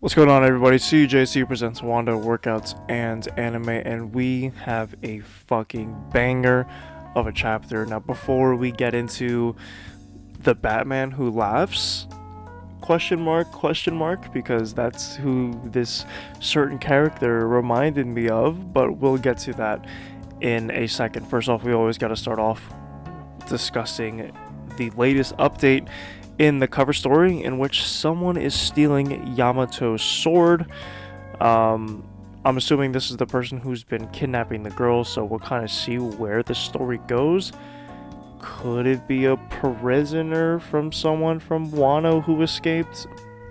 What's going on, everybody? CJC presents WandA Workouts and Anime, and we have a fucking banger of a chapter. Now, before we get into the Batman who laughs, question mark, because that's who this certain character reminded me of, but we'll get to that in a second. First off, we always got to start off discussing the latest update in the cover story, in which someone is stealing Yamato's sword. I'm assuming this is the person who's been kidnapping the girl, so we'll kind of see where the story goes. Could it be a prisoner from someone from Wano who escaped?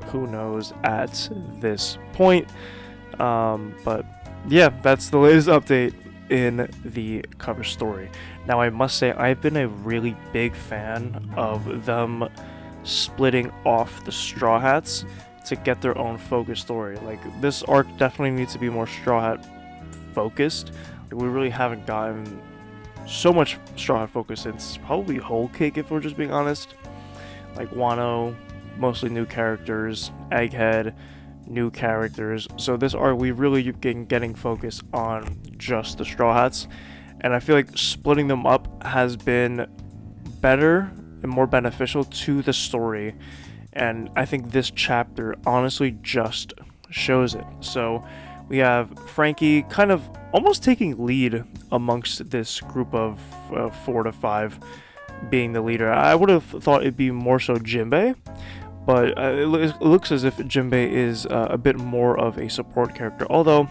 Who knows at this point. But yeah, that's the latest update in the cover story. Now, I must say, I've been a really big fan of them splitting off the Straw Hats to get their own focused story. Like, this arc definitely needs to be more Straw Hat focused. We really haven't gotten so much Straw Hat focus since probably Whole Cake, if we're just being honest. Like Wano, mostly new characters, Egghead, new characters. So this arc, we really been getting focused on just the Straw Hats, and I feel like splitting them up has been better and more beneficial to the story, and I think this chapter honestly just shows it. So we have Frankie kind of almost taking lead amongst this group of 4 to 5, being the leader. I would have thought it'd be more so Jinbei, but it looks as if Jinbei is a bit more of a support character, although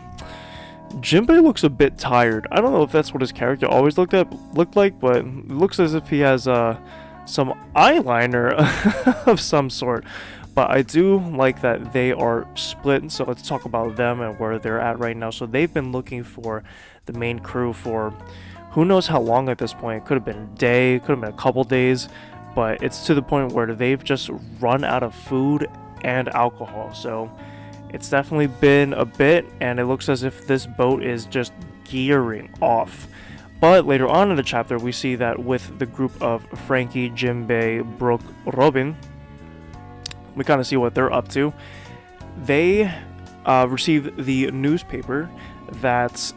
Jinbei looks a bit tired. I don't know if that's what his character always looked like, but it looks as if he has some eyeliner of some sort. But I do like that they are split, so let's talk about them and where they're at right now. So they've been looking for the main crew for who knows how long at this point. It could have been a day, could have been a couple days, but it's to the point where they've just run out of food and alcohol. So it's definitely been a bit, and it looks as if this boat is just gearing off. But later on in the chapter, we see that with the group of Frankie, Jinbei, Brooke, Robin, we kind of see what they're up to. They receive the newspaper that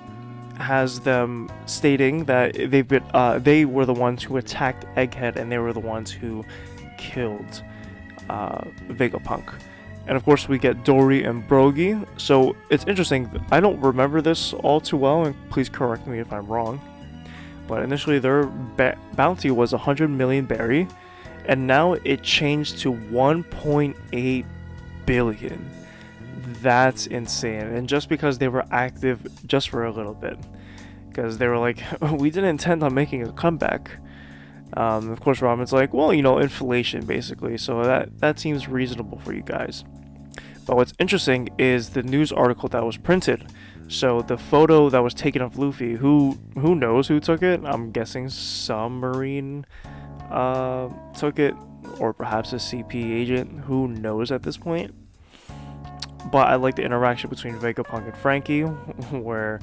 has them stating that they were the ones who attacked Egghead, and they were the ones who killed Vegapunk. And of course, we get Dory and Brogy. So it's interesting. I don't remember this all too well, and please correct me if I'm wrong. But initially their bounty was 100 million berry, and now it changed to 1.8 billion. That's insane. And just because they were active just for a little bit, because they were like, we didn't intend on making a comeback. Of course, Robin's like, well, you know, inflation basically, so that seems reasonable for you guys. But what's interesting is the news article that was printed. So the photo that was taken of Luffy, who knows who took it? I'm guessing some Marine took it, or perhaps a CP agent. Who knows at this point? But I like the interaction between Vegapunk and Frankie, where,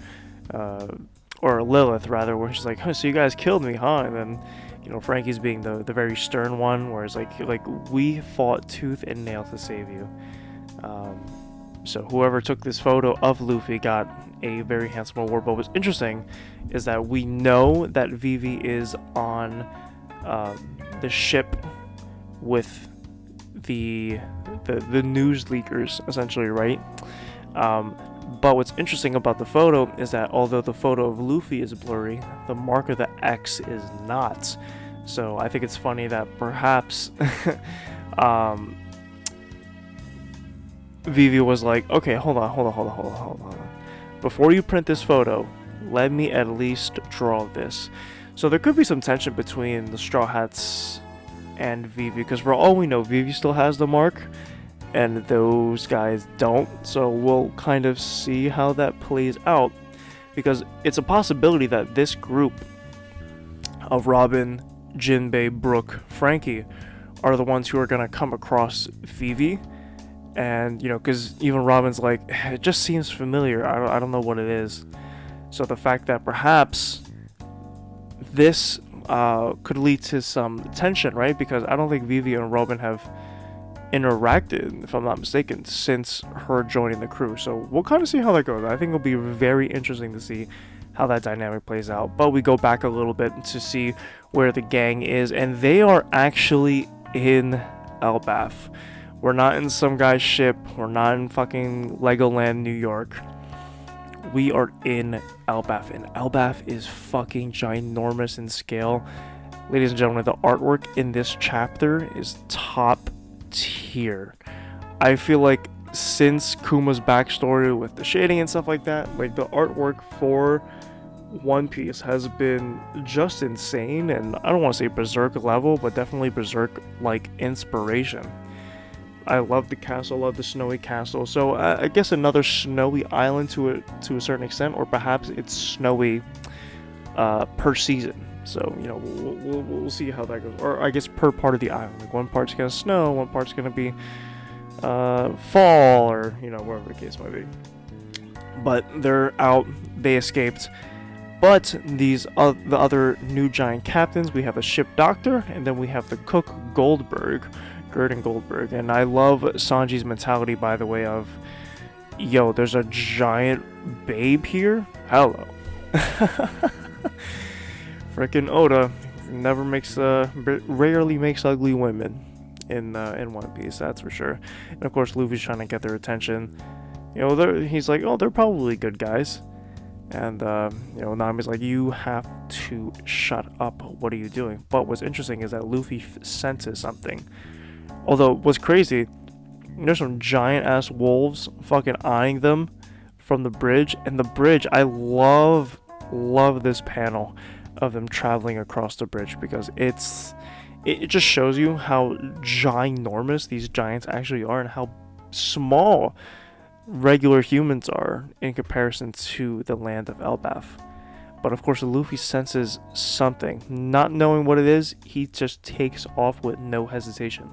or Lilith rather, where she's like, oh, so you guys killed me, huh? And then, you know, Frankie's being the very stern one, whereas like we fought tooth and nail to save you. So whoever took this photo of Luffy got a very handsome award. But what's interesting is that we know that Vivi is on the ship with the news leakers, essentially, right? But what's interesting about the photo is that although the photo of Luffy is blurry, the mark of the X is not. So I think it's funny that perhaps Vivi was like, okay, hold on. Before you print this photo, let me at least draw this. So there could be some tension between the Straw Hats and Vivi, because for all we know, Vivi still has the mark, and those guys don't. So we'll kind of see how that plays out, because it's a possibility that this group of Robin, Jinbei, Brooke, Frankie are the ones who are going to come across Vivi. And, you know, because even Robin's like, it just seems familiar. I don't know what it is. So the fact that perhaps this could lead to some tension, right? Because I don't think Vivi and Robin have interacted, if I'm not mistaken, since her joining the crew. So we'll kind of see how that goes. I think it'll be very interesting to see how that dynamic plays out. But we go back a little bit to see where the gang is, and they are actually in Elbaf. We're not in some guy's ship. We're not in fucking Legoland, New York. We are in Elbaf, and Elbaf is fucking ginormous in scale. Ladies and gentlemen, the artwork in this chapter is top tier. I feel like since Kuma's backstory with the shading and stuff like that, like the artwork for One Piece has been just insane, and I don't want to say Berserk level, but definitely Berserk like inspiration. I love the castle, love the snowy castle. So I guess another snowy island to a certain extent, or perhaps it's snowy per season. So you know we'll see how that goes, or I guess per part of the island. Like one part's gonna snow, one part's gonna be fall, or you know wherever the case might be. But they're out. They escaped. But these the other new giant captains, we have a ship doctor, and then we have the cook Goldberg. Gurdon Goldberg, and I love Sanji's mentality, by the way, of yo, there's a giant babe here. Hello. Frickin' Oda rarely makes ugly women in One Piece, that's for sure. And of course, Luffy's trying to get their attention. You know, he's like, oh, they're probably good guys. And you know, Nami's like, you have to shut up. What are you doing? But what's interesting is that Luffy senses something. Although, what's crazy, there's some giant-ass wolves fucking eyeing them from the bridge. And the bridge, I love this panel of them traveling across the bridge, because it just shows you how ginormous these giants actually are, and how small regular humans are in comparison to the land of Elbaf. But of course, Luffy senses something. Not knowing what it is, he just takes off with no hesitation.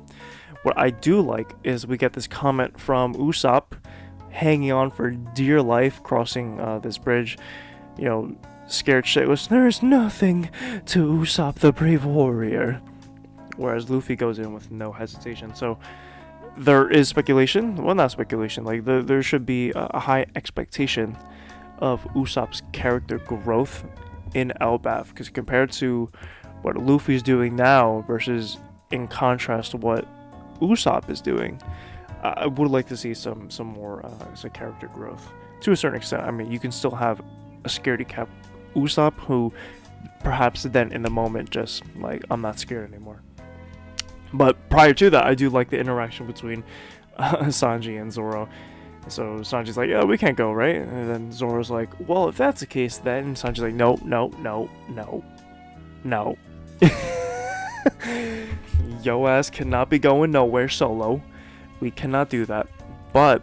What I do like is we get this comment from Usopp, hanging on for dear life, crossing this bridge. You know, scared shitless, there's nothing to Usopp the brave warrior. Whereas Luffy goes in with no hesitation. So there is speculation, well, not speculation, like there should be a high expectation of Usopp's character growth in Elbaf, because compared to what Luffy's doing now versus in contrast to what Usopp is doing, I would like to see some more character growth to a certain extent. I mean, you can still have a scaredy cat Usopp who perhaps then in the moment just like, I'm not scared anymore. But prior to that, I do like the interaction between Sanji and Zoro. So Sanji's like, yeah, we can't go, right? And then Zoro's like, well, if that's the case, then Sanji's like, no. Yo ass cannot be going nowhere solo. We cannot do that. But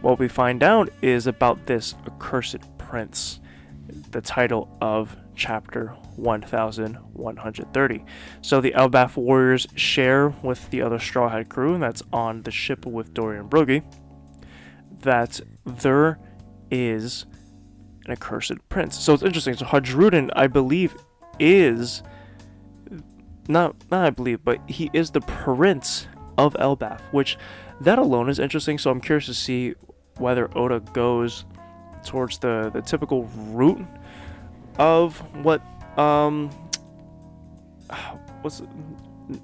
what we find out is about this accursed prince, the title of chapter 1130. So the Elbaf warriors share with the other Straw Hat crew that's on the ship with Dory and Brogy that there is an accursed prince. So it's interesting. So Hadrudin, I believe, is not I believe, but he is the prince of Elbaf, which that alone is interesting. So I'm curious to see whether Oda goes towards the typical route of what what's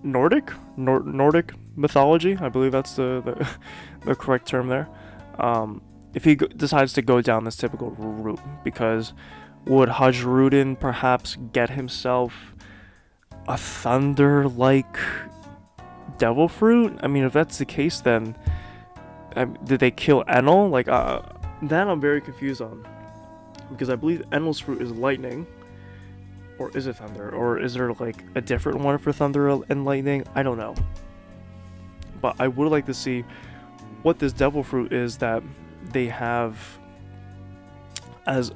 Nordic mythology. I believe that's the correct term there. If he decides to go down this typical route, because would Hadrudin perhaps get himself a thunder-like devil fruit? I mean, if that's the case, then did they kill Enel? Like, that I'm very confused on, because I believe Enel's fruit is lightning, or is it thunder, or is there like a different one for thunder and lightning? I don't know, but I would like to see what this devil fruit is that they have as,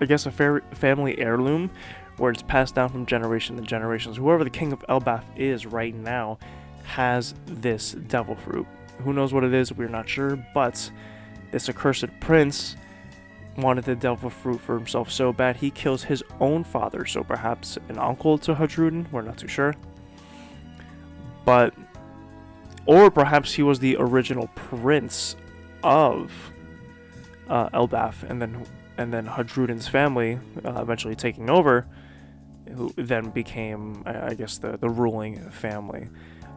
I guess, a family heirloom, where it's passed down from generation to generations. Whoever the king of Elbaf is right now has this devil fruit. Who knows what it is? We're not sure, but this accursed prince wanted the devil fruit for himself so bad he kills his own father. So perhaps an uncle to Hadrudin, we're not too sure. But or perhaps he was the original prince of Elbaf, and then Hadrudin's family eventually taking over, who then became, I guess, the ruling family.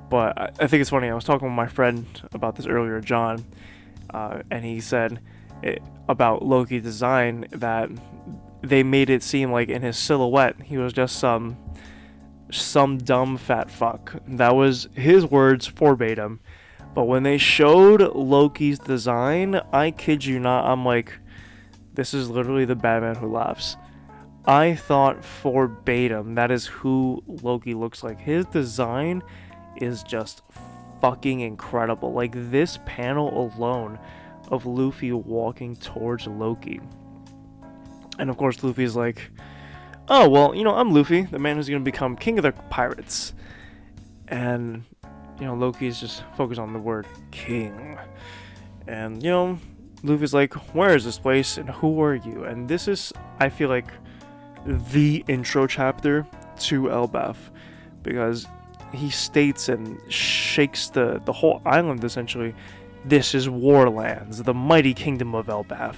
But I think it's funny. I was talking with my friend about this earlier, John, and he said about Lokis Design that they made it seem like in his silhouette he was just some dumb fat fuck. That was his words verbatim. But when they showed Lokis Design, I kid you not, I'm like, this is literally the Batman Who Laughs. I thought verbatim that is who Loki looks like. His design is just fucking incredible. Like, this panel alone of Luffy walking towards Loki. And of course Luffy's like, oh, well, you know, I'm Luffy, the man who's going to become king of the pirates. And, you know, Loki's just focused on the word king. And, you know, Luffy's like, where is this place and who are you? And this is, I feel like, the intro chapter to Elbaf. Because he states and shakes the whole island, essentially. This is Warlands, the mighty kingdom of Elbaf.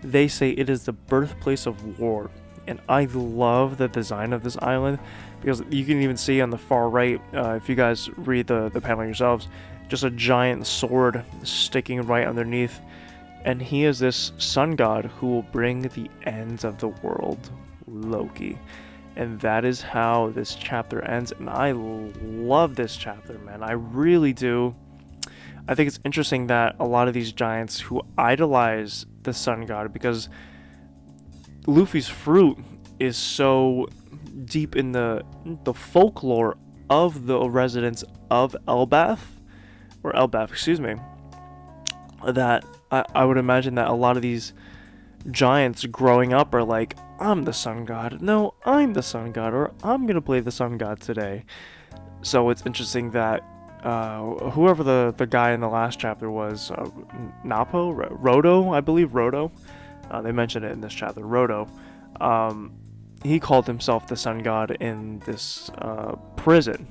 They say it is the birthplace of war. And I love the design of this island, because you can even see on the far right, if you guys read the panel yourselves, just a giant sword sticking right underneath. And he is this sun god who will bring the ends of the world, Loki. And that is how this chapter ends, and I love this chapter, man. I really do. I think it's interesting that a lot of these giants who idolize the sun god, because Luffy's fruit is so deep in the folklore of the residents of Elbaf, excuse me, that I would imagine that a lot of these giants growing up are like, I'm the sun god, no, I'm the sun god, or I'm gonna play the sun god today. So it's interesting that whoever the guy in the last chapter was, Roto, I believe Roto, they mentioned it in this chapter, Roto, he called himself the sun god in this prison.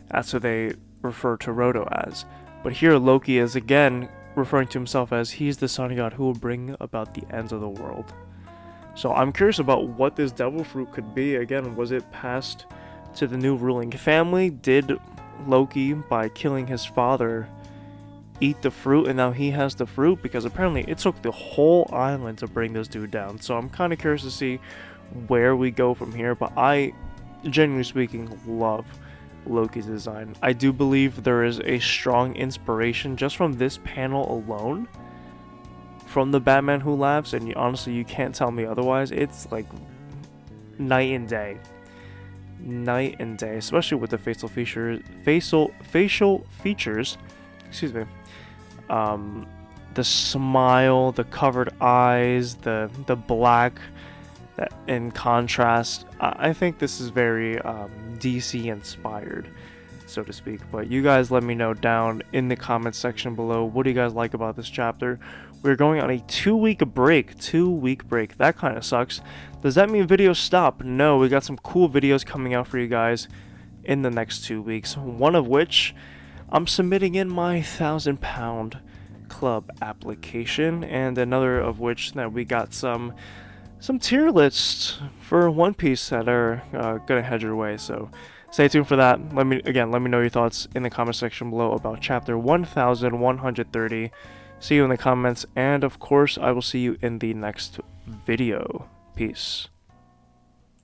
That's what they refer to Roto as. But here Loki is again referring to himself as he's the sun god who will bring about the ends of the world. So I'm curious about what this devil fruit could be. Again, was it passed to the new ruling family? Did Loki, by killing his father, eat the fruit and now he has the fruit? Because apparently it took the whole island to bring this dude down. So I'm kind of curious to see where we go from here. But I, genuinely speaking, love Loki's design. I do believe there is a strong inspiration just from this panel alone from the Batman Who Laughs, and honestly you can't tell me otherwise. It's like night and day, especially with the facial features, excuse me, the smile, the covered eyes, the black, that in contrast. I think this is very DC inspired, so to speak. But you guys let me know down in the comments section below, what do you guys like about this chapter? We're going on a 2-week break. That kind of sucks. Does that mean videos stop? No, we got some cool videos coming out for you guys in the next 2 weeks. One of which, I'm submitting in my 1,000-pound club application, and another of which that we got some tier lists for One Piece that are gonna head your way. So stay tuned for that. Let me know your thoughts in the comment section below about chapter 1130. See you in the comments, and of course I will see you in the next video. Peace.